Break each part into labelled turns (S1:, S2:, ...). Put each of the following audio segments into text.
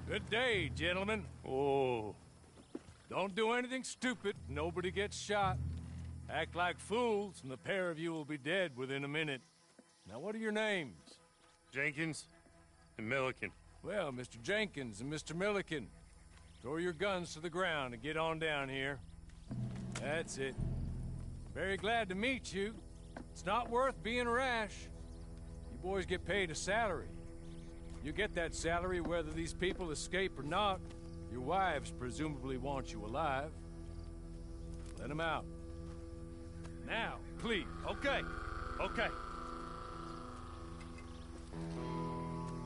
S1: Good day, gentlemen.
S2: Oh.
S1: Don't do anything stupid. Nobody gets shot. Act like fools, and the pair of you will be dead within a minute. Now, what are your names?
S2: Jenkins and Milliken.
S1: Well, Mr. Jenkins and Mr. Milliken, throw your guns to the ground and get on down here. That's it. Very glad to meet you. It's not worth being rash. You boys get paid a salary. You get that salary whether these people escape or not. Your wives presumably want you alive. Let them out. Now, please.
S2: Okay.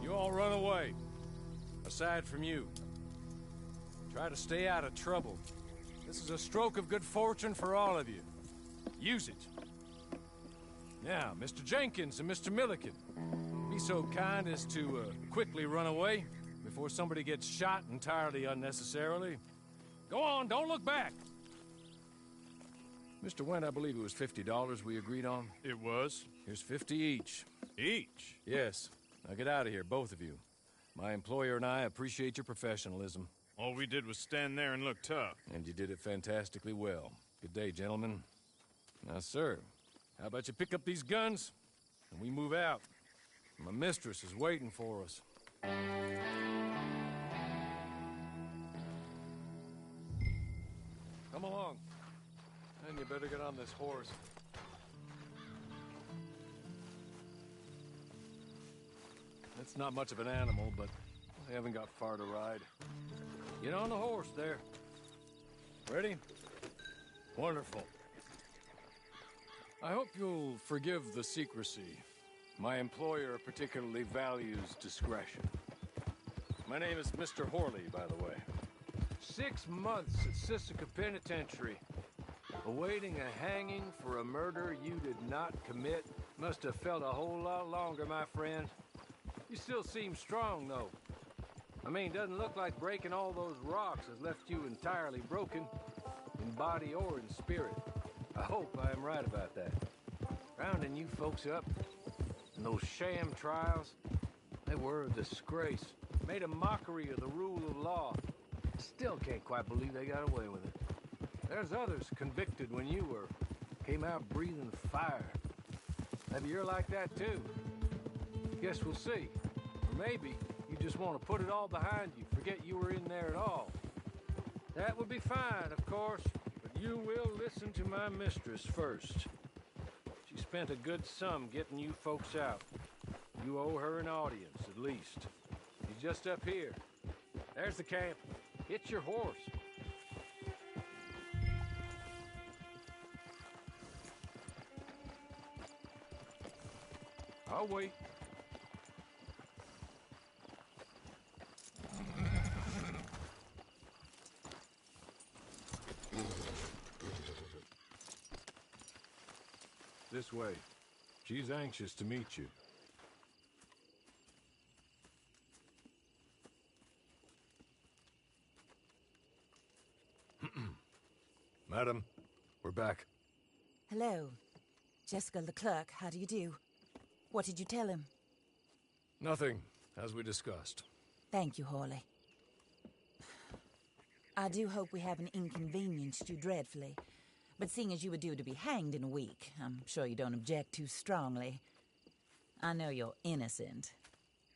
S1: You all run away. Aside from you. Try to stay out of trouble. This is a stroke of good fortune for all of you. Use it. Now, Mr. Jenkins and Mr. Milliken, be so kind as to quickly run away before somebody gets shot entirely unnecessarily. Go on, don't look back. Mr. Wendt, I believe it was $50 we agreed on.
S2: It was.
S1: Here's 50 each.
S2: Each?
S1: Yes. Now get out of here, both of you. My employer and I appreciate your professionalism.
S2: All we did was stand there and look tough.
S1: And you did it fantastically well. Good day, gentlemen. Now, sir, how about you pick up these guns, and we move out? My mistress is waiting for us. Come along. And you better get on this horse. It's not much of an animal, but I haven't got far to ride. Get on the horse there. Ready? Wonderful. I hope you'll forgive the secrecy. My employer particularly values discretion. My name is Mr. Horley, by the way. 6 months at Sisika Penitentiary. Awaiting a hanging for a murder you did not commit. Must have felt a whole lot longer, my friend. You still seem strong, though. I mean, doesn't look like breaking all those rocks has left you entirely broken, in body or in spirit. I hope I am right about that. Rounding you folks up, and those sham trials, they were a disgrace. Made a mockery of the rule of law. Still can't quite believe they got away with it. There's others convicted when you were. Came out breathing fire. Maybe you're like that too. Guess we'll see. Or maybe you just want to put it all behind you, forget you were in there at all. That would be fine, of course, but you will listen to my mistress first. She spent a good sum getting you folks out. You owe her an audience, at least. She's just up here. There's the camp. Hit your horse. I'll wait. This way. She's anxious to meet you. Madam, we're back.
S3: Hello. Jessica Leclerc, how do you do? What did you tell him?
S1: Nothing, as we discussed.
S3: Thank you, Horley. I do hope we haven't inconvenienced you dreadfully. But seeing as you were due to be hanged in a week, I'm sure you don't object too strongly. I know you're innocent.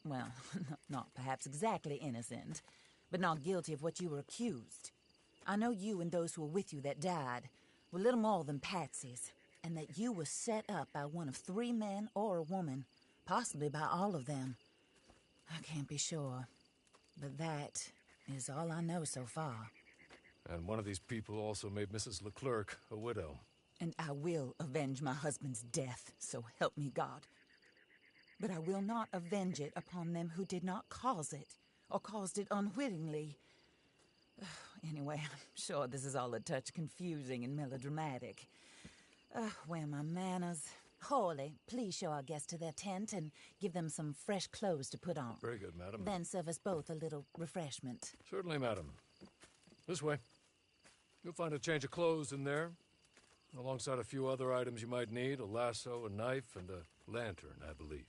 S3: Well, not perhaps exactly innocent, but not guilty of what you were accused. I know you and those who were with you that died were little more than patsies, and that you were set up by one of 3 men or a woman, possibly by all of them. I can't be sure, but that is all I know so far.
S1: And one of these people also made Mrs. Leclerc a widow.
S3: And I will avenge my husband's death, so help me God. But I will not avenge it upon them who did not cause it, or caused it unwittingly. Anyway, I'm sure this is all a touch confusing and melodramatic. Where are my manners? Horley, please show our guests to their tent and give them some fresh clothes to put on.
S1: Very good, madam.
S3: Then serve us both a little refreshment.
S1: Certainly, madam. This way. You'll find a change of clothes in there, alongside a few other items you might need, a lasso, a knife, and a lantern, I believe.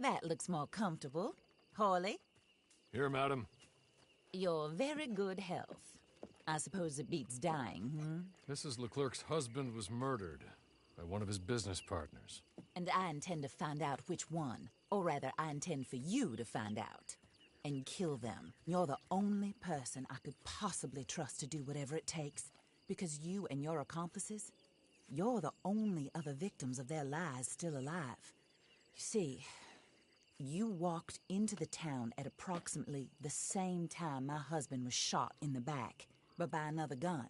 S3: That looks more comfortable. Hawley,
S1: Here, madam.
S3: your very good health. I suppose it beats dying,
S1: Mrs. Leclerc's husband was murdered by one of his business partners.
S3: And I intend to find out which one. Or rather, I intend for you to find out. And kill them. You're the only person I could possibly trust to do whatever it takes. Because you and your accomplices, you're the only other victims of their lies still alive. You see, you walked into the town at approximately the same time my husband was shot in the back, but by another gun,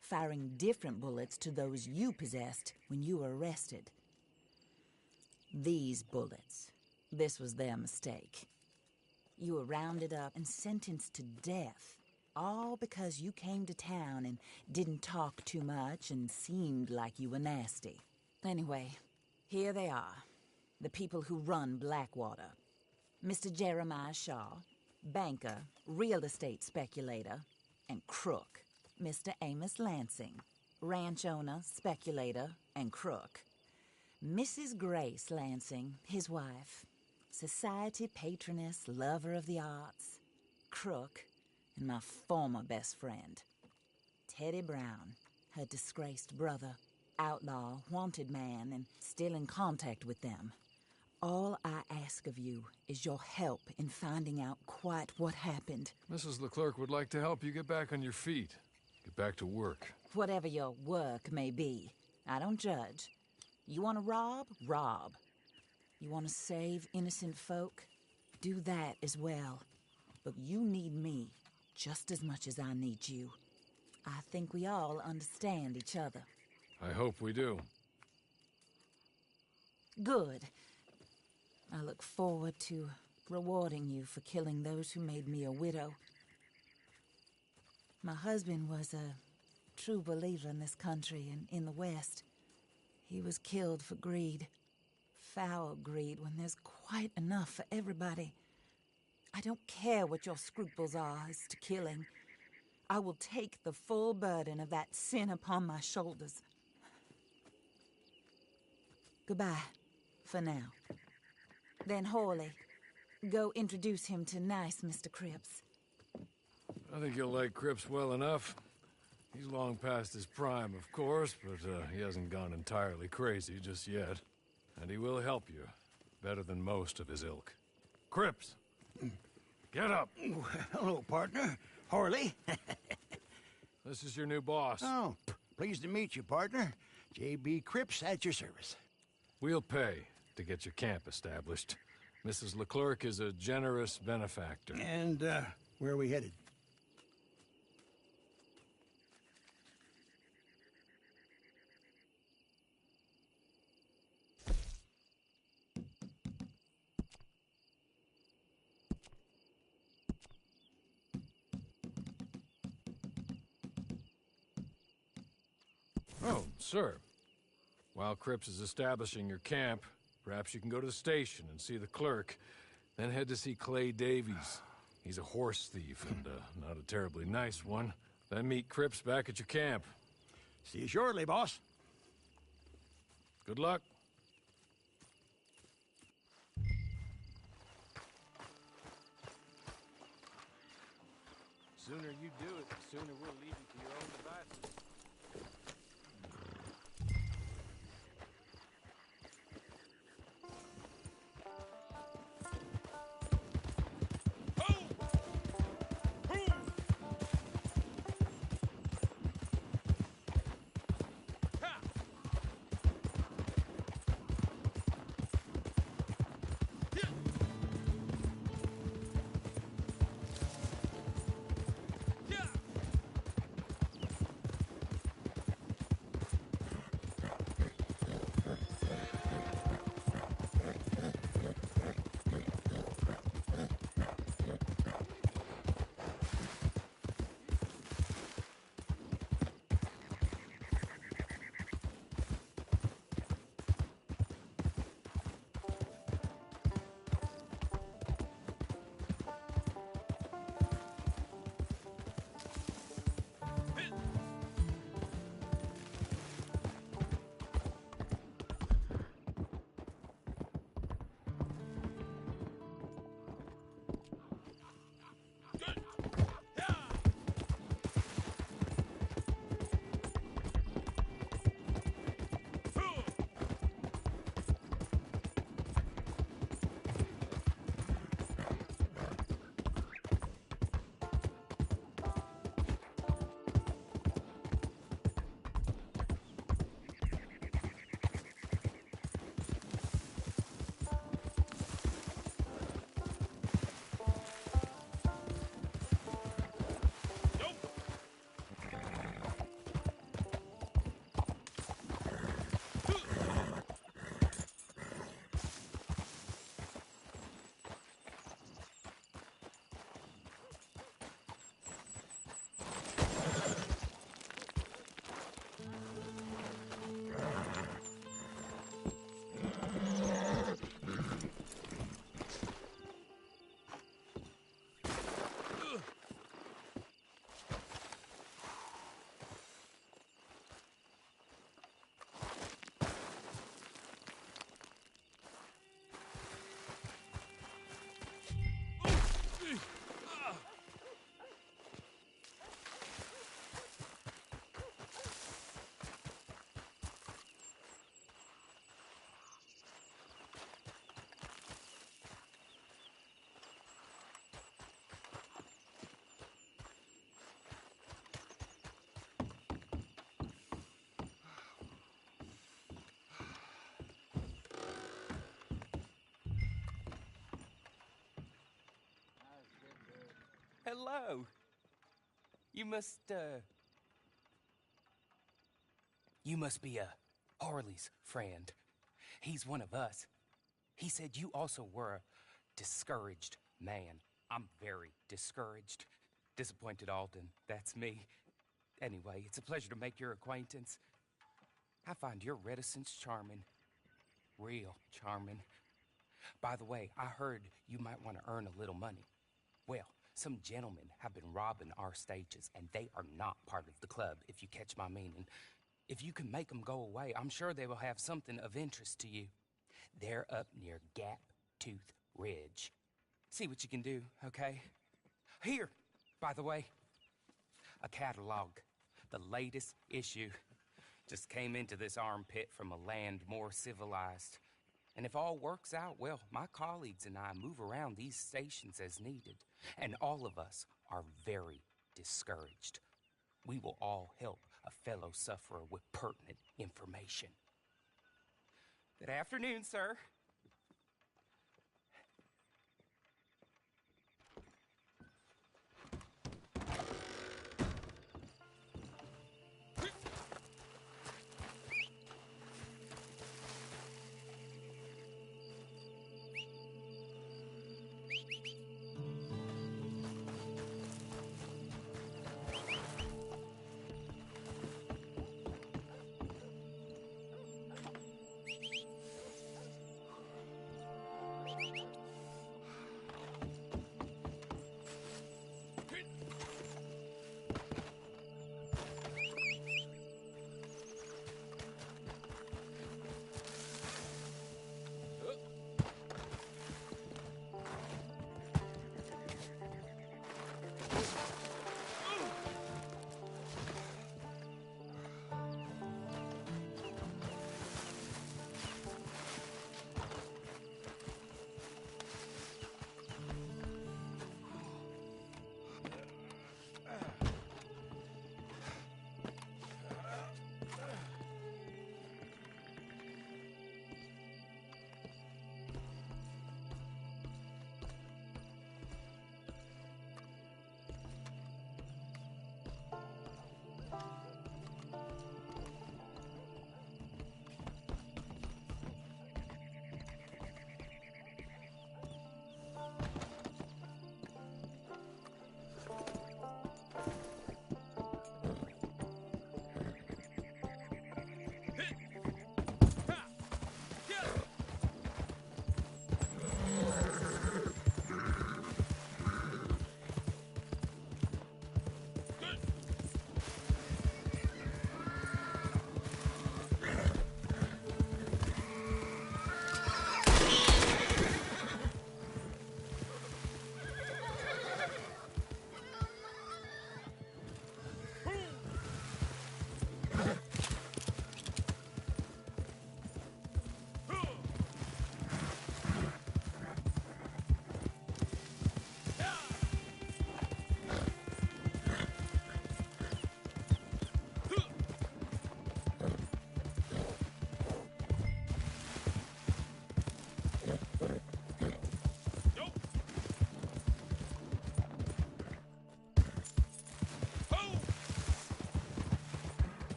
S3: firing different bullets to those you possessed when you were arrested. These bullets, this was their mistake. You were rounded up and sentenced to death, all because you came to town and didn't talk too much and seemed like you were nasty. Anyway, here they are, the people who run Blackwater. Mr. Jeremiah Shaw, banker, real estate speculator, and crook. Mr. Amos Lansing, ranch owner, speculator, and crook. Mrs. Grace Lansing, his wife, society patroness, lover of the arts, crook, and my former best friend. Teddy Brown, her disgraced brother, outlaw, wanted man, and still in contact with them. All I ask of you is your help in finding out quite what happened.
S1: Mrs. Leclerc would like to help you get back on your feet. Get back to work.
S3: Whatever your work may be, I don't judge. You want to rob? Rob. You want to save innocent folk? Do that as well. But you need me just as much as I need you. I think we all understand each other.
S1: I hope we do.
S3: Good. I look forward to rewarding you for killing those who made me a widow. My husband was a true believer in this country and in the West. He was killed for greed. Foul greed when there's quite enough for everybody. I don't care what your scruples are as to killing. I will take the full burden of that sin upon my shoulders. Goodbye, for now. Then Hawley, go introduce him to nice Mr. Cripps.
S1: I think you'll like Cripps well enough. He's long past his prime, of course, but he hasn't gone entirely crazy just yet. And he will help you, better than most of his ilk. Cripps! Get up!
S4: Hello, partner. Hawley.
S1: This is your new boss.
S4: Oh, pleased to meet you, partner. J.B. Cripps at your service.
S1: We'll pay to get your camp established. Mrs. Leclerc is a generous benefactor.
S4: And, where are we headed?
S1: Oh, sir. While Cripps is establishing your camp, perhaps you can go to the station and see the clerk, then head to see Clay Davies. He's a horse thief and not a terribly nice one. Then meet Cripps back at your camp.
S4: See you shortly, boss.
S1: Good luck.
S5: Sooner you do it, the sooner we'll leave you to your own devices.
S6: Hello. You must be Harley's friend. He's one of us. He said you also were a discouraged man. I'm very discouraged. Disappointed Alden, that's me. Anyway, it's a pleasure to make your acquaintance. I find your reticence charming. Real charming. By the way, I heard you might want to earn a little money. Well, some gentlemen have been robbing our stages, and they are not part of the club, if you catch my meaning. If you can make them go away, I'm sure they will have something of interest to you. They're up near Gap Tooth Ridge. See what you can do, okay? Here, by the way, a catalog. The latest issue. Just came into this armpit from a land more civilized. And if all works out, well, my colleagues and I move around these stations as needed. And all of us are very discouraged. We will all help a fellow sufferer with pertinent information. Good afternoon, sir.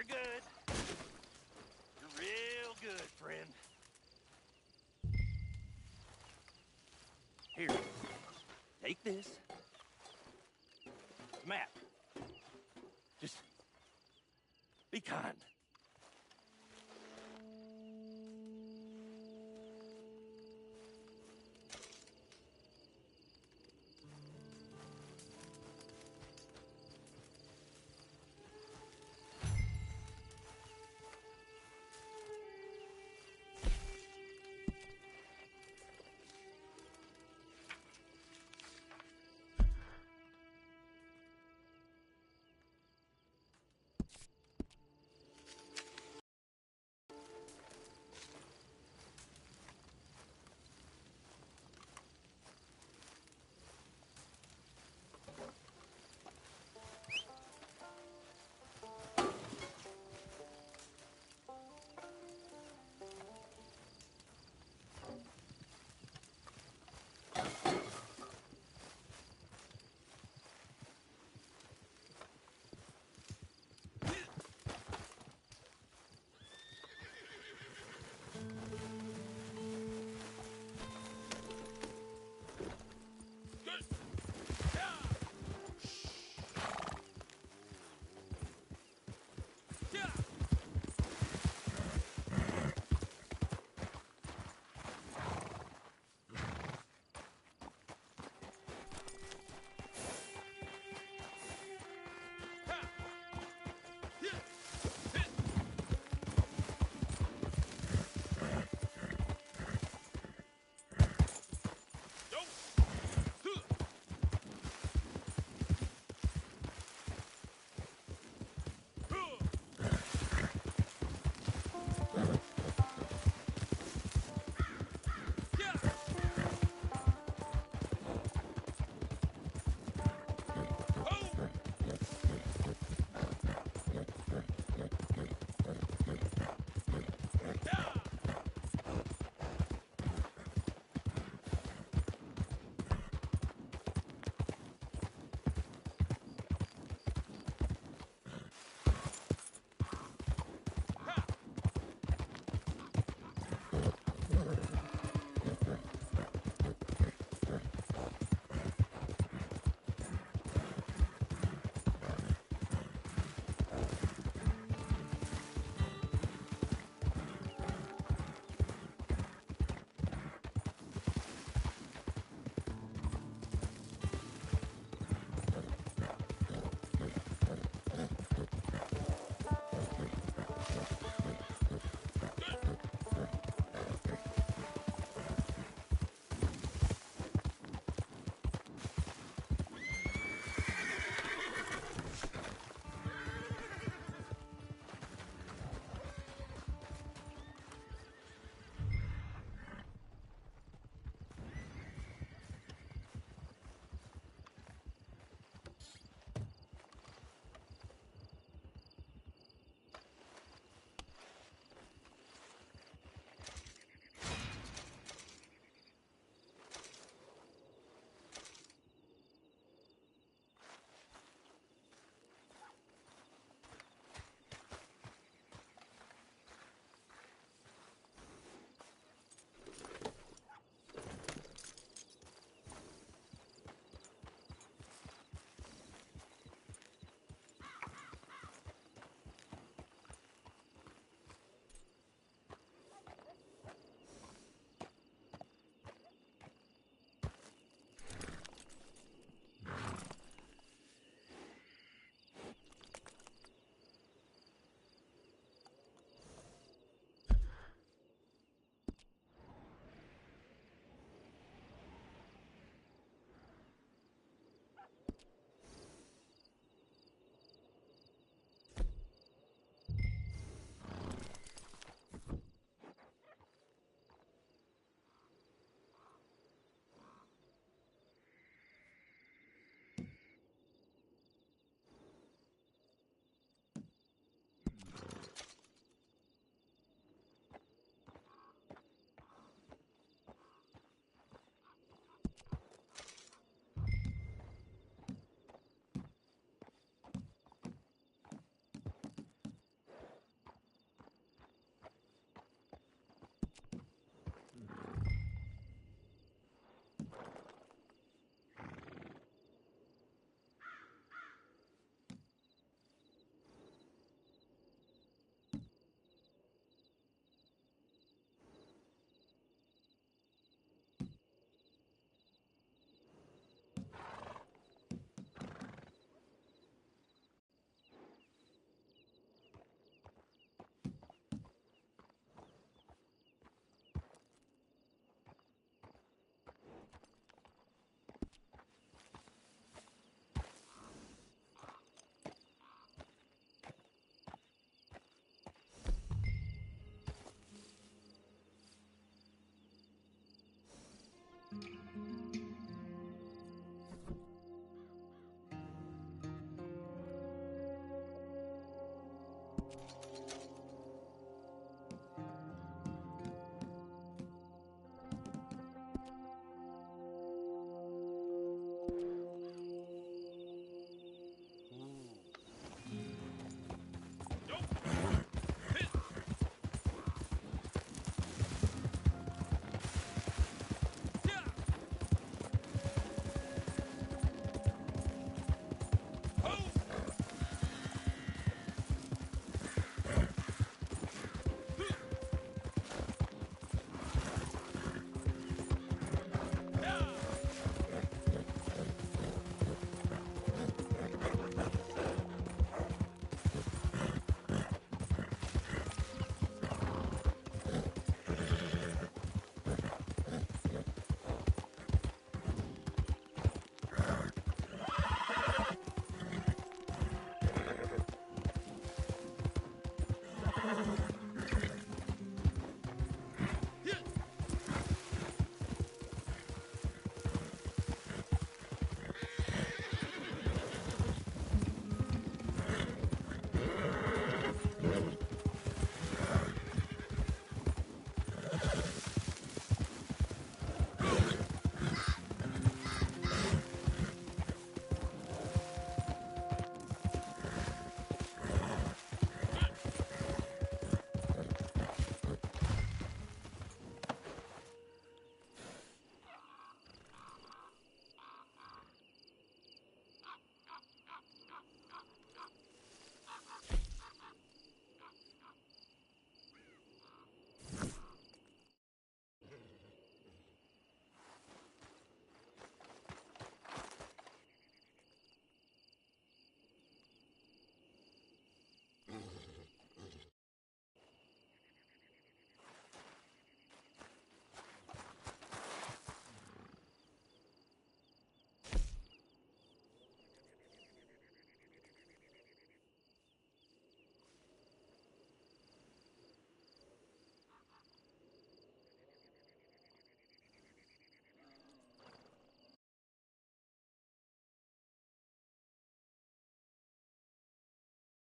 S7: good. You're real good, friend. Here, take this. Map. Just be kind.